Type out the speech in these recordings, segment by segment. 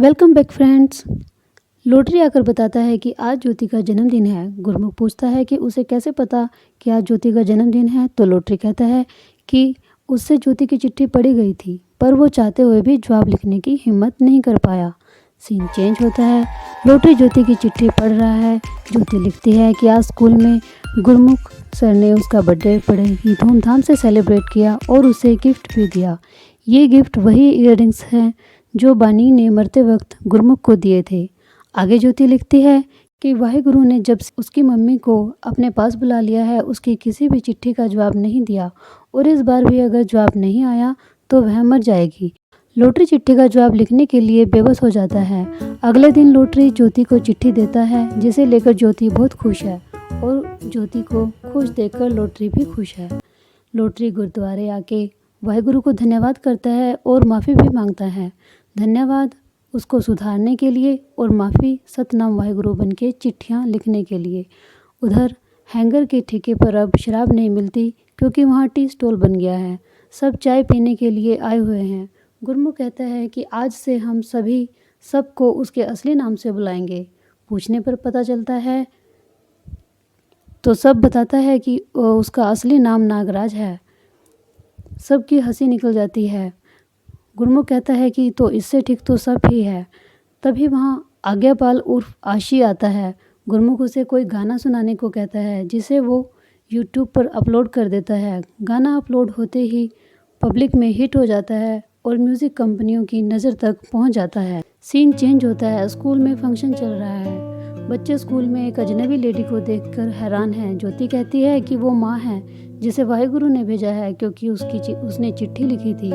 Welcome back friends. Lottery आकर बताता है कि आज ज्योति का जन्मदिन है। गुरमुख पूछता है कि उसे कैसे पता कि आज ज्योति का जन्मदिन है। तो लॉटरी कहता है कि उससे ज्योति की चिट्ठी पड़ी गई थी, पर वो चाहते हुए भी जवाब लिखने की हिम्मत नहीं कर पाया। सीन चेंज होता है। लॉटरी ज्योति की चिट्ठी पढ़ रहा है। ज्योति लिखती है कि आज स्कूल में गुरमुख सर ने उसका बर्थडे बड़े ही धूमधाम से सेलिब्रेट किया और उसे गिफ्ट भी दिया। ये गिफ्ट वही ईयररिंग्स हैं जो बानी ने मरते वक्त गुरमुख को दिए थे। आगे ज्योति लिखती है कि वाहिगुरु ने जब से उसकी मम्मी को अपने पास बुला लिया है, उसकी किसी भी चिट्ठी का जवाब नहीं दिया और इस बार भी अगर जवाब नहीं आया तो वह मर जाएगी। लॉटरी चिट्ठी का जवाब लिखने के लिए बेबस हो जाता है। अगले दिन लॉटरी ज्योति को चिट्ठी देता है, जिसे लेकर ज्योति बहुत खुश है और ज्योति को खुश देखकर लॉटरी भी खुश है। लॉटरी गुरुद्वारे आके वाहिगुरु को धन्यवाद करता है और माफ़ी भी मांगता है। धन्यवाद उसको सुधारने के लिए और माफ़ी सतनाम वाहिगुरु बन के चिट्ठियाँ लिखने के लिए। उधर हैंगर के ठेके पर अब शराब नहीं मिलती क्योंकि वहाँ टी स्टॉल बन गया है। सब चाय पीने के लिए आए हुए हैं। गुरमुख कहता है कि आज से हम सभी सबको उसके असली नाम से बुलाएंगे। पूछने पर पता चलता है तो सब बताता है कि उसका असली नाम नागराज है। सबकी हंसी निकल जाती है। गुरमुख कहता है कि तो इससे ठीक तो सब ही है। तभी वहाँ आज्ञापाल उर्फ आशी आता है। गुरमुख उसे कोई गाना सुनाने को कहता है, जिसे वो यूट्यूब पर अपलोड कर देता है। गाना अपलोड होते ही पब्लिक में हिट हो जाता है और म्यूज़िक कंपनियों की नज़र तक पहुँच जाता है। सीन चेंज होता है। स्कूल में फंक्शन चल रहा है। बच्चे स्कूल में एक अजनबी लेडी को देखकर हैरान हैं। ज्योति कहती है कि वो माँ है जिसे वाहिगुरु ने भेजा है, क्योंकि उसने चिट्ठी लिखी थी।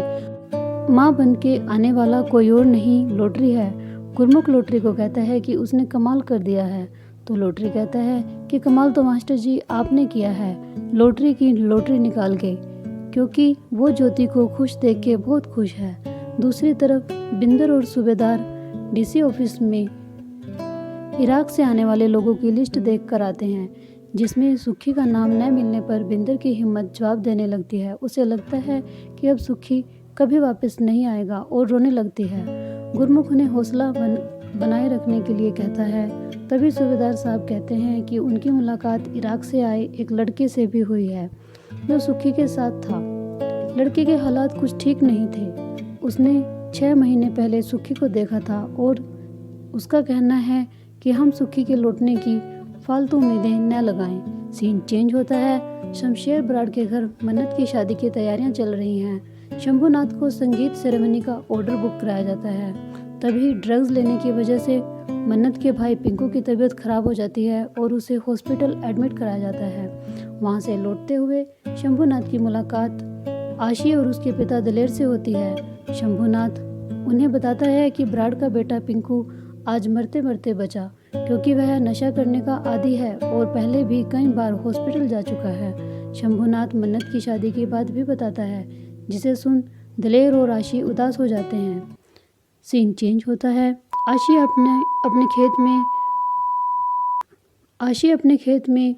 माँ बन के आने वाला कोई और नहीं, लॉटरी है। गुरमुख लॉटरी को कहता है कि उसने कमाल कर दिया है। तो लॉटरी कहता है कि कमाल तो मास्टर जी आपने किया है, लॉटरी की लॉटरी निकाल के, क्योंकि वो ज्योति को खुश देख के बहुत खुश है। दूसरी तरफ बिंदर और सूबेदार डीसी ऑफिस में इराक से आने वाले लोगों की लिस्ट देख कर आते हैं, जिसमें सुखी का नाम न मिलने पर बिंदर की हिम्मत जवाब देने लगती है। उसे लगता है कि अब सुखी कभी वापस नहीं आएगा और रोने लगती है। गुरमुख उन्हें हौसला बनाए रखने के लिए कहता है। तभी सूबेदार साहब कहते हैं कि उनकी मुलाकात इराक से आए एक लड़के से भी हुई है जो सुखी के साथ था। लड़के के हालात कुछ ठीक नहीं थे। उसने 6 महीने पहले सुखी को देखा था और उसका कहना है कि हम सुखी के लौटने की फालतू उम्मीदें न लगाएं। सीन चेंज होता है। शमशेर बराड़ के घर मन्नत की शादी की तैयारियां चल रही हैं। शंभुनाथ को संगीत सेरेमनी का ऑर्डर बुक कराया जाता है। तभी ड्रग्स लेने की वजह से मन्नत के भाई पिंकू की तबीयत खराब हो जाती है और उसे हॉस्पिटल एडमिट कराया जाता है। वहां से लौटते हुए शंभुनाथ की मुलाकात आशी और उसके पिता दलेर से होती है। शंभुनाथ उन्हें बताता है कि बराड़ का बेटा पिंकू आज मरते मरते बचा, क्योंकि वह नशा करने का आदी है और पहले भी कई बार हॉस्पिटल जा चुका है। शंभुनाथ मन्नत की शादी की बात भी बताता है, जिसे सुन दलेर और आशी उदास हो जाते हैं। सीन चेंज होता है। आशी अपने खेत में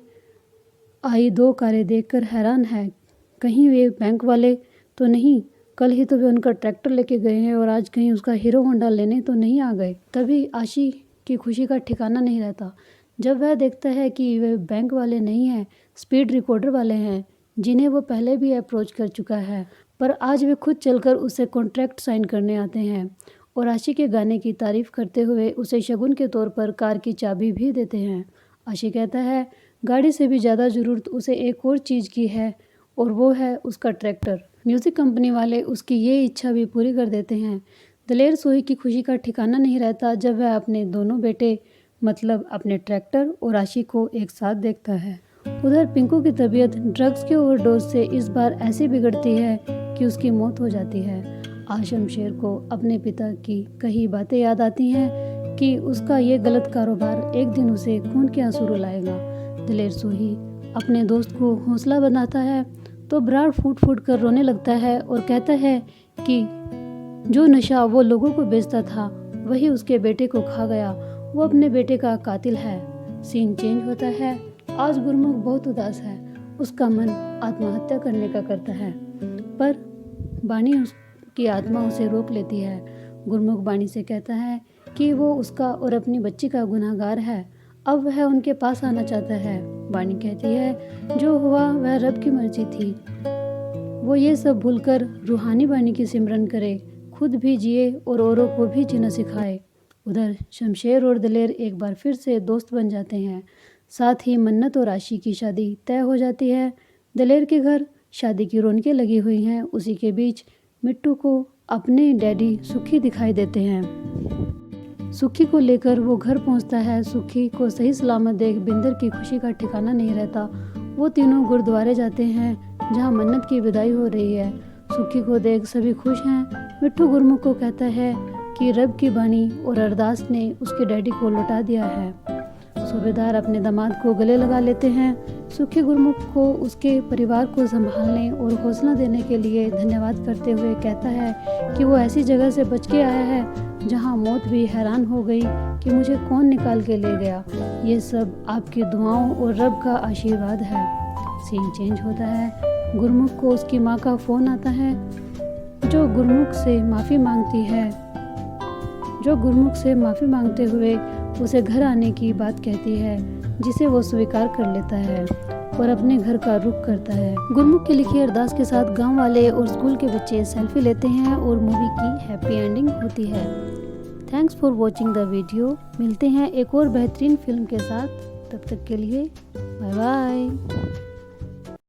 आई 2 कारें देखकर हैरान है। कहीं वे बैंक वाले तो नहीं? कल ही तो वे उनका ट्रैक्टर लेके गए हैं और आज कहीं उसका हीरो होंडा लेने तो नहीं आ गए। तभी आशी की खुशी का ठिकाना नहीं रहता जब वह देखता है कि वे बैंक वाले नहीं हैं, स्पीड रिकॉर्डर वाले हैं, जिन्हें वो पहले भी अप्रोच कर चुका है, पर आज वे खुद चलकर उसे कॉन्ट्रैक्ट साइन करने आते हैं और आशी के गाने की तारीफ करते हुए उसे शगुन के तौर पर कार की चाबी भी देते हैं। आशी कहता है गाड़ी से भी ज़्यादा ज़रूरत उसे एक और चीज़ की है और वो है उसका ट्रैक्टर। म्यूज़िक कंपनी वाले उसकी ये इच्छा भी पूरी कर देते हैं। दलेर सोही की खुशी का ठिकाना नहीं रहता जब वह अपने दोनों बेटे मतलब अपने ट्रैक्टर और आशी को एक साथ देखता है। उधर पिंकू की तबीयत ड्रग्स के ओवरडोज से इस बार ऐसी बिगड़ती है कि उसकी मौत हो जाती है। आज शमशेर को अपने पिता की कही बातें याद आती हैं कि उसका ये गलत कारोबार एक दिन उसे खून के आंसू रुलाएगा। दलेर सोही अपने दोस्त को हौसला बनाता है तो बराड़ फूट फूट कर रोने लगता है और कहता है कि जो नशा वो लोगों को बेचता था वही उसके बेटे को खा गया, वो अपने बेटे का कातिल है। सीन चेंज होता है। आज गुरमुख बहुत उदास है। उसका मन आत्महत्या करने का करता है, पर बानी उसकी आत्मा उसे रोक लेती है। गुरमुख बानी से कहता है कि वो उसका और अपनी बच्ची का गुनहगार है। अब वह उनके पास आना चाहता है। बानी कहती है जो हुआ वह रब की मर्जी थी। वो ये सब भूलकर रूहानी बानी की सिमरन करे, खुद भी जिए और औरों को भी जीना सिखाए। उधर शमशेर और दलेर एक बार फिर से दोस्त बन जाते हैं। साथ ही मन्नत और आशी की शादी तय हो जाती है। दलेर के घर शादी की रौनकें लगी हुई हैं। उसी के बीच मिट्टू को अपने डैडी सुखी दिखाई देते हैं। सुखी को लेकर वो घर पहुंचता है। सुखी को सही सलामत देख बिंदर की खुशी का ठिकाना नहीं रहता। वो तीनों गुरुद्वारे जाते हैं जहां मन्नत की विदाई हो रही है। सुखी को देख सभी खुश हैं। मिट्टू गुरमुख को कहता है कि रब की बानी और अरदास ने उसके डैडी को लौटा दिया है। सूबेदार अपने दामाद को गले लगा लेते हैं। सुखी गुरमुख को उसके परिवार को संभालने और हौसला देने के लिए धन्यवाद करते हुए कहता है कि वो ऐसी जगह से बच के आया है जहां मौत भी हैरान हो गई कि मुझे कौन निकाल के ले गया। ये सब आपकी दुआओं और रब का आशीर्वाद है। सीन चेंज होता है। गुरमुख को उसकी माँ का फ़ोन आता है जो गुरमुख से माफ़ी मांगते हुए उसे घर आने की बात कहती है, जिसे वो स्वीकार कर लेता है और अपने घर का रुख करता है। गुरमुख की लिखी अरदास के साथ गांव वाले और स्कूल के बच्चे सेल्फी लेते हैं और मूवी की हैप्पी एंडिंग होती है। Thanks for watching the video. मिलते हैं एक और बेहतरीन फिल्म के साथ। तब तक के लिए बाय बाय।